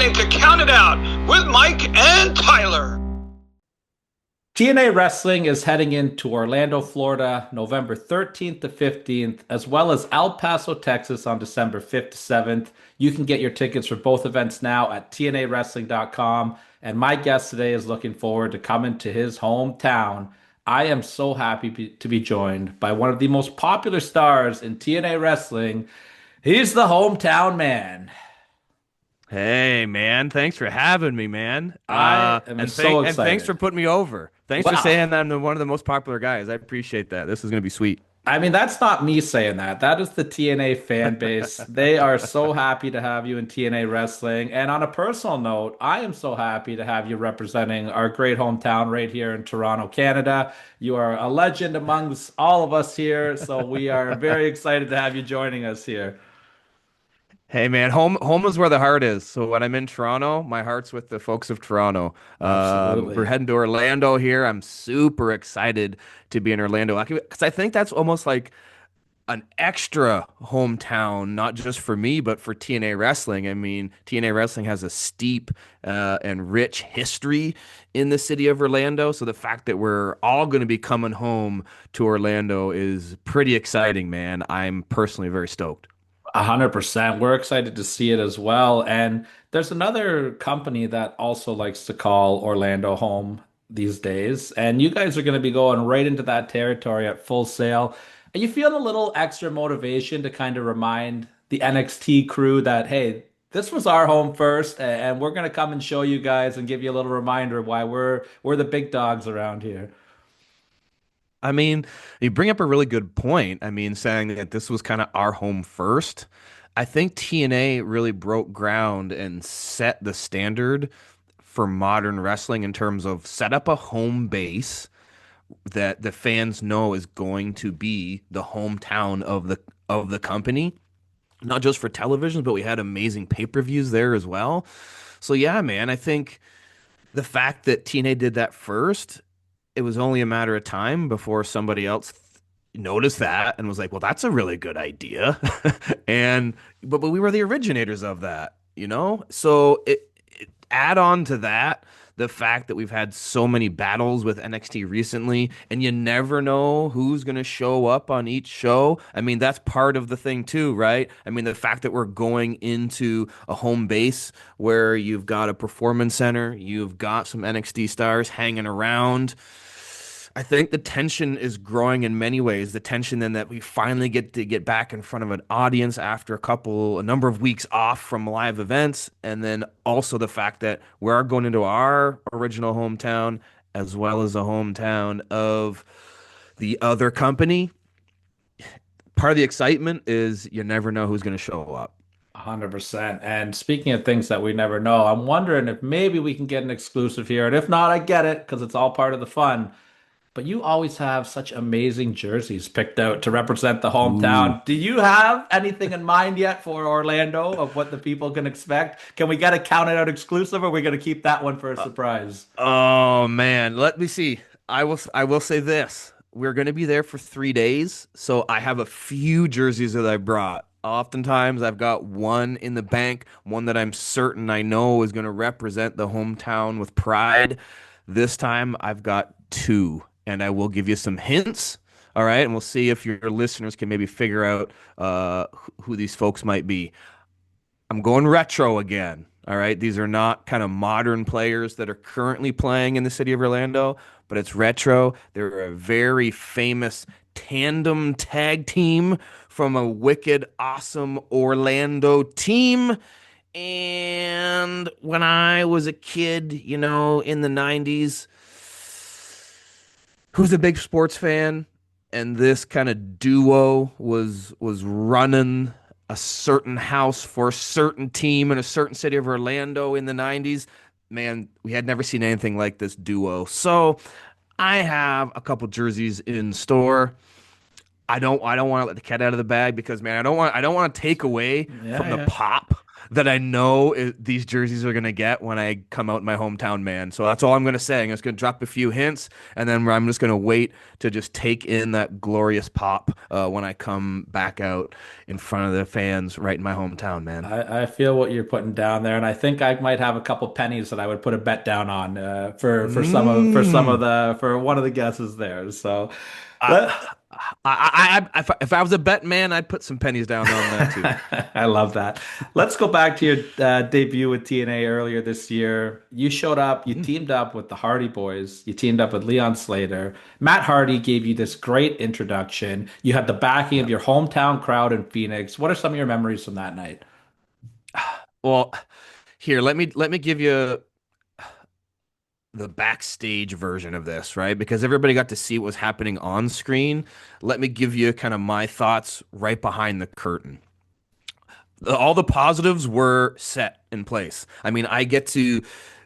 listening to Count It Out with Mike and Tyler. TNA Wrestling is heading into Orlando, Florida, November 13th to 15th, as well as El Paso, Texas on December 5th to 7th. You can get your tickets for both events now at tnawrestling.com. And my guest today is looking forward to coming to his hometown. I am so happy to be joined by one of the most popular stars in TNA Wrestling. He's the hometown man. Hey man, thanks for having me, man. I am so And thanks for excited. putting me over. Thanks for Wow. saying I'm one of the most popular guys. I appreciate that. This is gonna be sweet. I mean, that's not me saying that. That is the TNA fan base. They are so happy to have you in TNA wrestling. And on a personal note, I am so happy to have you representing our great hometown right here in Toronto, Canada. You are a legend amongst all of us here. So we are very excited to have you joining us here. Hey man, home is where the heart is. So when I'm in Toronto, my heart's with the folks of Toronto. We're Absolutely. heading to Orlando here. I'm super excited to be in Orlando because I think that's almost like an extra hometown, not just for me, but for TNA Wrestling. I mean, TNA Wrestling has a steep and rich history in the city of Orlando. So the fact that we're all going to be coming home to Orlando is pretty exciting, man. I'm personally very stoked. 100%. We're excited to see it as well. And there's another company that also likes to call Orlando home these days. And you guys are going to be going right into that territory at Full Sail. Are you feeling a little extra motivation to kind of remind the NXT crew that, hey, this was our home first, and we're going to come and show you guys and give you a little reminder of why we're the big dogs around here. I mean, you bring up a really good point. I mean, saying that this was kind of our home first. I think TNA really broke ground and set the standard for modern wrestling in terms of set up a home base that the fans know is going to be the hometown of the company, not just for television, but we had amazing pay-per-views there as well. So yeah, man, I think the fact that TNA did that first, it was only a matter of time before somebody else noticed that and was like, "Well, that's a really good idea." and but we were the originators of that, you know? So add on to that the fact that we've had so many battles with NXT recently, and you never know who's going to show up on each show. I mean, that's part of the thing too, right? I mean, the fact that we're going into a home base where you've got a performance center, you've got some NXT stars hanging around. I think the tension is growing in many ways. The tension then that we finally get to get back in front of an audience after a number of weeks off from live events, and then also the fact that we are going into our original hometown as well as a hometown of the other company. Part of the excitement is you never know who's going to show up. 100%. And speaking of things that we never know, I'm wondering if maybe we can get an exclusive here. And if not, I get it because it's all part of the fun. But you always have such amazing jerseys picked out to represent the Ooh. hometown. Do you have anything in mind yet for Orlando of what the people can expect? Can we get a counted out exclusive or are we going to keep that one for a surprise? Oh man, let me see. I will say this. We're going to be there for 3 days, so I have a few jerseys that I brought. Oftentimes, I've got one in the bank, one that I'm certain I know is going to represent the hometown with pride. This time, I've got two, and I will give you some hints. All right, and we'll see if your listeners can maybe figure out who these folks might be. I'm going retro again. All right. These are not kind of modern players that are currently playing in the city of Orlando, but it's retro. They're a very famous tandem tag team from a wicked, awesome Orlando team. And when I was a kid, in the 90s, who's a big sports fan? And this kind of duo was running a certain house for a certain team in a certain city of Orlando in the 90s. Man, we had never seen anything like this duo. So I have a couple jerseys in store. I don't want to let the cat out of the bag because man, I don't want to take away Yeah, from the yeah. pop that I know these jerseys are going to get when I come out in my hometown, man. So that's all I'm going to say. I'm just going to drop a few hints, and then I'm just going to wait to just take in that glorious pop when I come back out in front of the fans right in my hometown, man. I feel what you're putting down there, and I think I might have a couple pennies that I would put a bet down on Mm. for one of the guesses there. So I, let if I was a bet man, I'd put some pennies down on that too. I love that. Let's go back to your debut with TNA earlier this year. You showed up, you Mm. teamed up with the Hardy Boys, you teamed up with Leon Slater. Matt Hardy gave you this great introduction. You had the backing of Yep. your hometown crowd in Phoenix. What are some of your memories from that night? Well, here, let me give you the backstage version of this, right? Because everybody got to see what was happening on screen. Let me give you kind of my thoughts right behind the curtain. All the positives were set in place. I mean, I get to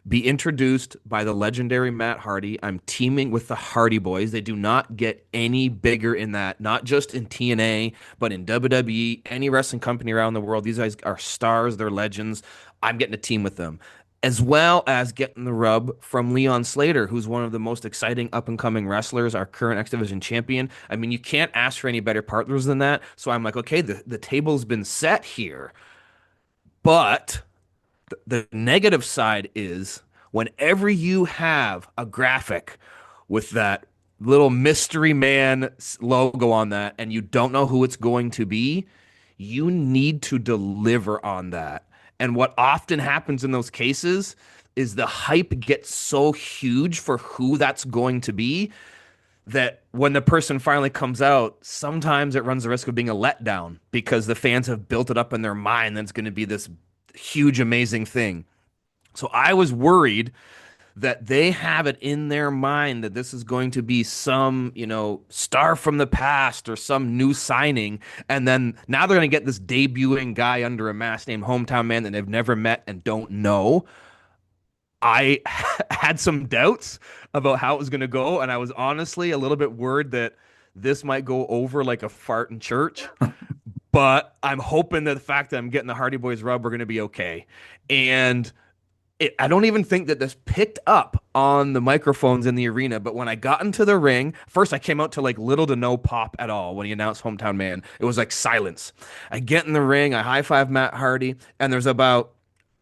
be introduced by the legendary Matt Hardy. I'm teaming with the Hardy Boys. They do not get any bigger in that, not just in TNA, but in WWE, any wrestling company around the world. These guys are stars, they're legends. I'm getting a team with them, as well as getting the rub from Leon Slater, who's one of the most exciting up and coming wrestlers, our current X Division champion. I mean, you can't ask for any better partners than that. So I'm like, okay, the table's been set here. But the negative side is whenever you have a graphic with that little mystery man logo on that and you don't know who it's going to be, you need to deliver on that. And what often happens in those cases is the hype gets so huge for who that's going to be that when the person finally comes out, sometimes it runs the risk of being a letdown because the fans have built it up in their mind that it's going to be this huge, amazing thing. So I was worried that they have it in their mind that this is going to be some, star from the past or some new signing. And then now they're going to get this debuting guy under a mask named Hometown Man that they've never met and don't know. I had some doubts about how it was going to go. And I was honestly a little bit worried that this might go over like a fart in church. But I'm hoping that the fact that I'm getting the Hardy Boys rub, we're going to be okay. And I don't even think that this picked up on the microphones in the arena, but when I got into the ring, first I came out to like little to no pop at all when he announced Hometown Man. It was like silence. I get in the ring, I high five Matt Hardy, and there's about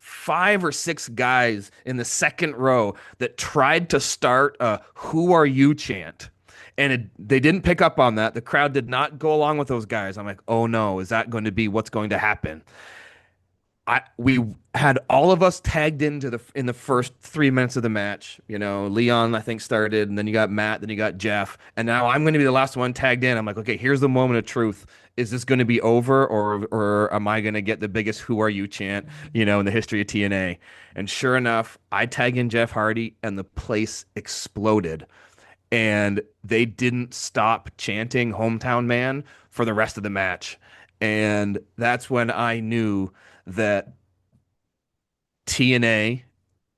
5 or 6 guys in the second row that tried to start a "Who are you?" chant. And they didn't pick up on that. The crowd did not go along with those guys. I'm like, oh no, is that going to be what's going to happen? We had all of us tagged into in the first 3 minutes of the match. Leon I think started, and then you got Matt, then you got Jeff, and now I'm going to be the last one tagged in. I'm like, okay, here's the moment of truth. Is this going to be over, or am I going to get the biggest "Who are you?" chant, in the history of TNA? And sure enough, I tag in Jeff Hardy, and the place exploded, and they didn't stop chanting "Hometown Man" for the rest of the match, and that's when I knew that TNA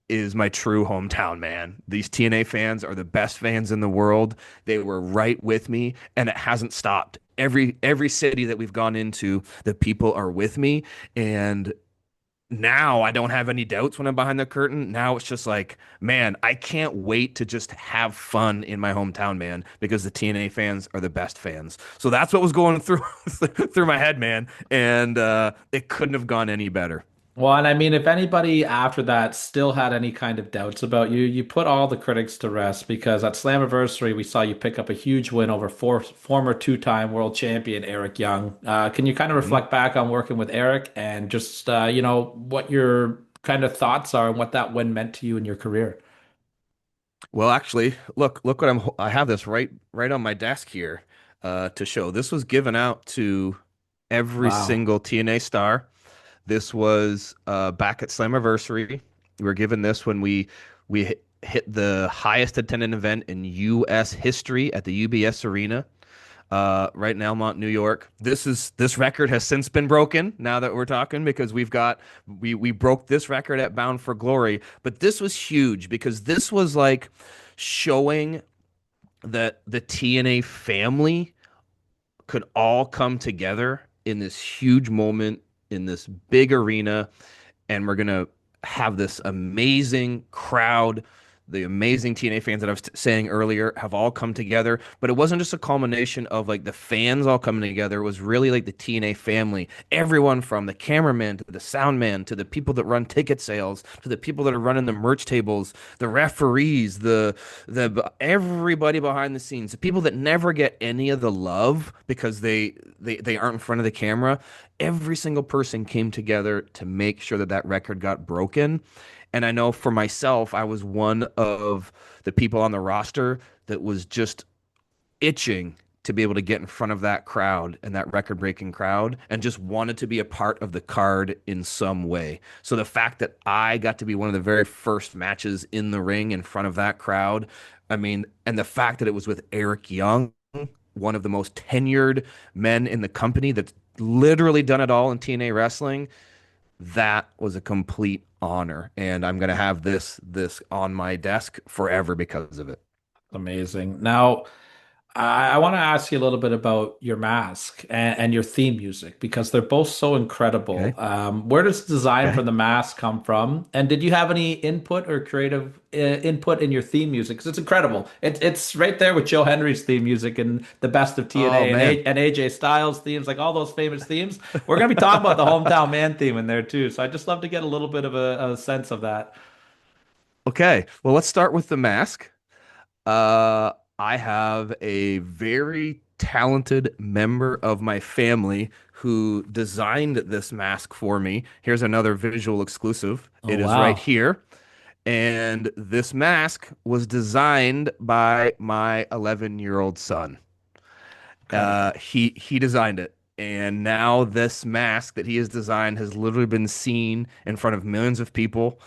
is my true hometown, man. These TNA fans are the best fans in the world. They were right with me, and it hasn't stopped. Every city that we've gone into, the people are with me, and now I don't have any doubts when I'm behind the curtain. Now it's just like, man, I can't wait to just have fun in my hometown, man, because the TNA fans are the best fans. So that's what was going through through my head, man, and it couldn't have gone any better. Well, and I mean, if anybody after that still had any kind of doubts about you, you put all the critics to rest because at Slammiversary, we saw you pick up a huge win over former two-time world champion Eric Young. Can you kind of Mhm. reflect back on working with Eric and just, what your kind of thoughts are and what that win meant to you in your career? Well, actually, look what I have this right on my desk here to show. This was given out to every Wow. single TNA star. This was back at Slammiversary. We were given this when we hit the highest attended event in U.S. history at the UBS Arena, right in Elmont, New York. This record has since been broken. Now that we're talking, because we broke this record at Bound for Glory, but this was huge because this was like showing that the TNA family could all come together in this huge moment in this big arena and we're gonna have this amazing crowd. The amazing TNA fans that I was saying earlier have all come together, but it wasn't just a culmination of like the fans all coming together. It was really like the TNA family. Everyone from the cameraman to the sound man to the people that run ticket sales to the people that are running the merch tables, the referees, the everybody behind the scenes, the people that never get any of the love because they aren't in front of the camera. Every single person came together to make sure that that record got broken. And I know for myself, I was one of the people on the roster that was just itching to be able to get in front of that crowd and that record breaking crowd and just wanted to be a part of the card in some way. So the fact that I got to be one of the very first matches in the ring in front of that crowd, I mean, and the fact that it was with Eric Young, one of the most tenured men in the company that's literally done it all in TNA wrestling, that was a complete honor. And I'm going to have this on my desk forever because of it. Amazing. Now, I want to ask you a little bit about your mask and your theme music because they're both so incredible. Okay. Where does design for Okay. the mask come from? And did you have any input or creative input in your theme music? Because it's incredible. It's right there with Joe Henry's theme music and the best of Oh TNA man. and AJ Styles themes, like all those famous themes. We're going to be talking about the hometown man theme in there too. So I just love to get a little bit of a sense of that. Okay. Well, let's start with the mask. Uh, I have a very talented member of my family who designed this mask for me. Here's another visual exclusive. Oh, It is right wow. here. And this mask was designed by my 11-year-old son. Incredible. He designed it. And now this mask that he has designed has literally been seen in front of millions of people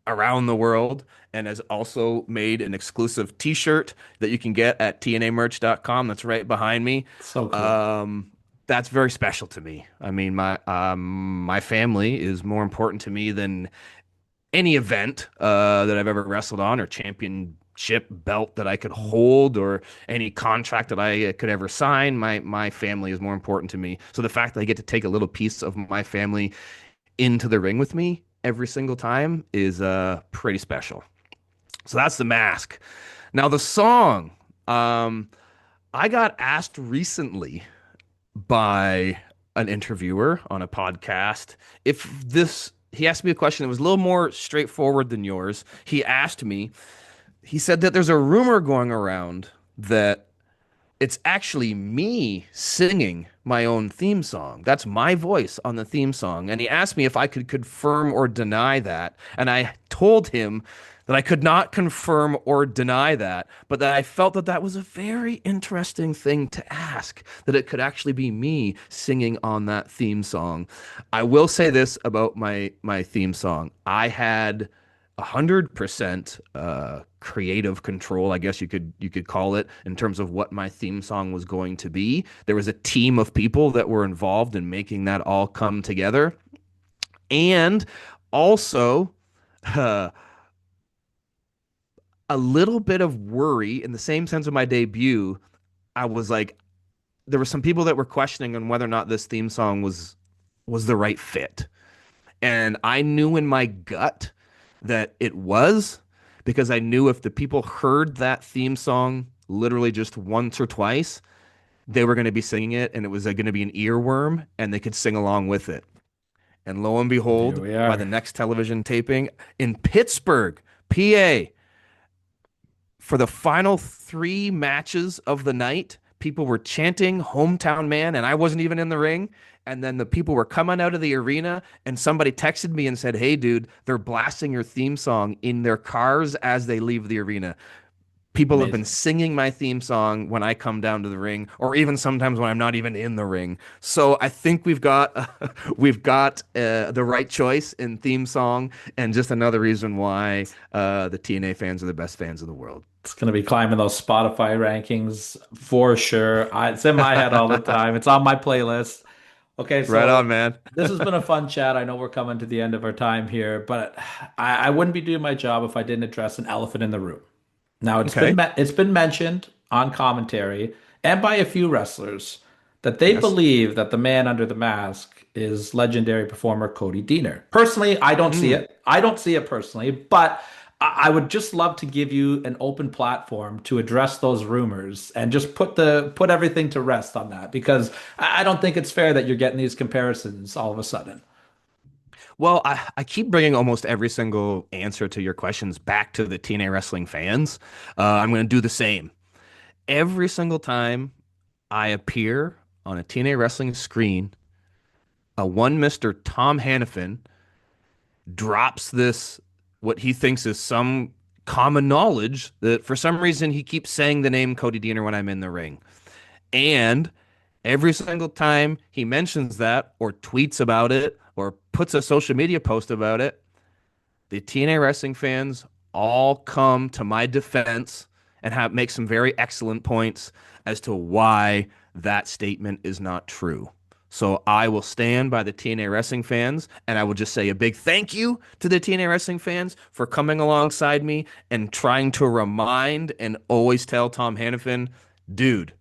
around the world and has also made an exclusive t-shirt that you can get at tnamerch.com. That's right behind me. So cool. Um, that's very special to me. I mean, my family is more important to me than any event that I've ever wrestled on or championship belt that I could hold or any contract that I could ever sign. My family is more important to me. So the fact that I get to take a little piece of my family into the ring with me every single time is pretty special. So that's the mask. Now the song. I got asked recently by an interviewer on a podcast if this he asked me a question that was a little more straightforward than yours. He said that there's a rumor going around that it's actually me singing my own theme song. That's my voice on the theme song. And he asked me if I could confirm or deny that. And I told him that I could not confirm or deny that, but that I felt that that was a very interesting thing to ask, that it could actually be me singing on that theme song. I will say this about my theme song. I had 100% creative control, I guess you could call it, in terms of what my theme song was going to be. There was a team of people that were involved in making that all come together, and also uh, a little bit of worry in the same sense of my debut. I was like, there were some people that were questioning on whether or not this theme song was the right fit. And I knew in my gut that it was because I knew if the people heard that theme song literally just once or twice, they were going to be singing it and it was going to be an earworm and they could sing along with it. And lo and Here behold, we by the are. next television taping in Pittsburgh, PA, for the final three matches of the night, people were chanting Hometown Man, and I wasn't even in the ring. And then the people were coming out of the arena, and somebody texted me and said, "Hey, dude, they're blasting your theme song in their cars as they leave the arena." People have been Amazing. singing my theme song when I come down to the ring, or even sometimes when I'm not even in the ring. So I think we've got the right choice in theme song, and just another reason why the TNA fans are the best fans of the world. It's going to be climbing those Spotify rankings for sure. It's in my head all the time. It's on my playlist. Okay, Right so on, man. this has been a fun chat. I know we're coming to the end of our time here, but I wouldn't be doing my job if I didn't address an elephant in the room. Now, Okay. it's been mentioned on commentary and by a few wrestlers that they Yes. believe that the man under the mask is legendary performer Cody Deaner. Personally, I don't see Mm. it. I don't see it personally, but I would just love to give you an open platform to address those rumors and just put everything to rest on that because I don't think it's fair that you're getting these comparisons all of a sudden. Well, I keep bringing almost every single answer to your questions back to the TNA wrestling fans. I'm going to do the same. Every single time I appear on a TNA wrestling screen, a one Mr. Tom Hannifan drops this, what he thinks is some common knowledge that for some reason he keeps saying the name Cody Deaner when I'm in the ring. And every single time he mentions that or tweets about it or puts a social media post about it, the TNA wrestling fans all come to my defense and make some very excellent points as to why that statement is not true. So I will stand by the TNA wrestling fans, and I will just say a big thank you to the TNA wrestling fans for coming alongside me and trying to remind and always tell Tom Hannifan, dude,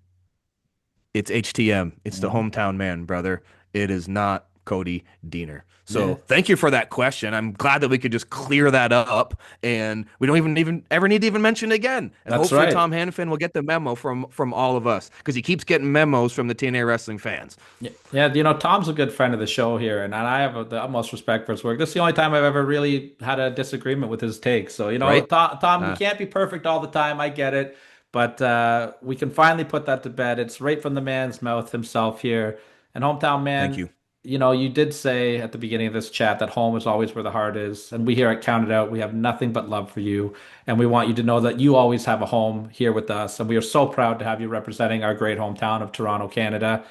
it's HTM. It's the Mhm. hometown man, brother. It is not Cody Deaner. So Yeah, thank you for that question. I'm glad that we could just clear that up, and we don't even ever need to even mention it again. And that's hopefully right. Tom Hannifan will get the memo from all of us because he keeps getting memos from the TNA wrestling fans. Yeah, yeah, Tom's a good friend of the show here, and I have the utmost respect for his work. This is the only time I've ever really had a disagreement with his takes. So, Right? Tom, we Uh, can't be perfect all the time. I get it, but we can finally put that to bed. It's right from the man's mouth himself here. And hometown Thank man, you. you did say at the beginning of this chat that home is always where the heart is, and we here at Count It Out, we have nothing but love for you, and we want you to know that you always have a home here with us, and we are so proud to have you representing our great hometown of Toronto, Canada.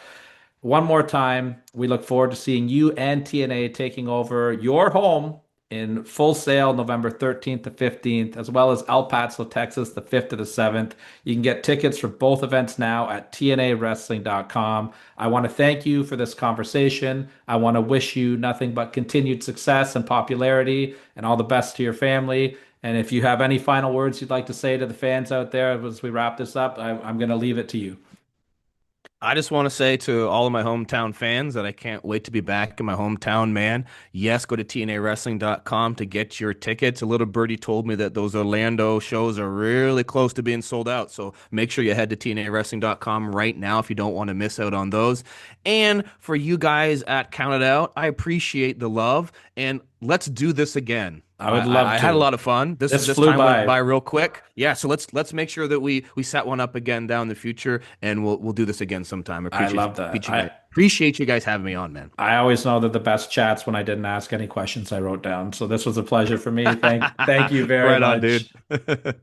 One more time, we look forward to seeing you and TNA taking over your home in Full Sail November 13th to 15th, as well as El Paso, Texas, the 5th to the 7th. You can get tickets for both events now at tnawrestling.com. I want to thank you for this conversation. I want to wish you nothing but continued success and popularity and all the best to your family. And if you have any final words you'd like to say to the fans out there as we wrap this up, I'm going to leave it to you. I just want to say to all of my hometown fans that I can't wait to be back in my hometown, man. Yes, go to tnawrestling.com to get your tickets. A little birdie told me that those Orlando shows are really close to being sold out. So make sure you head to tnawrestling.com right now if you don't want to miss out on those. And for you guys at Count It Out, I appreciate the love and let's do this again. I would love I had a to. lot of fun. This This this flew time went by. by real quick. Yeah, so let's make sure that we set one up again down the future, and we'll do this again sometime. I love that. Appreciate you guys having me on, man. I always know that the best chats when I didn't ask any questions I wrote down. So this was a pleasure for me. Thank you very Right on, dude. much.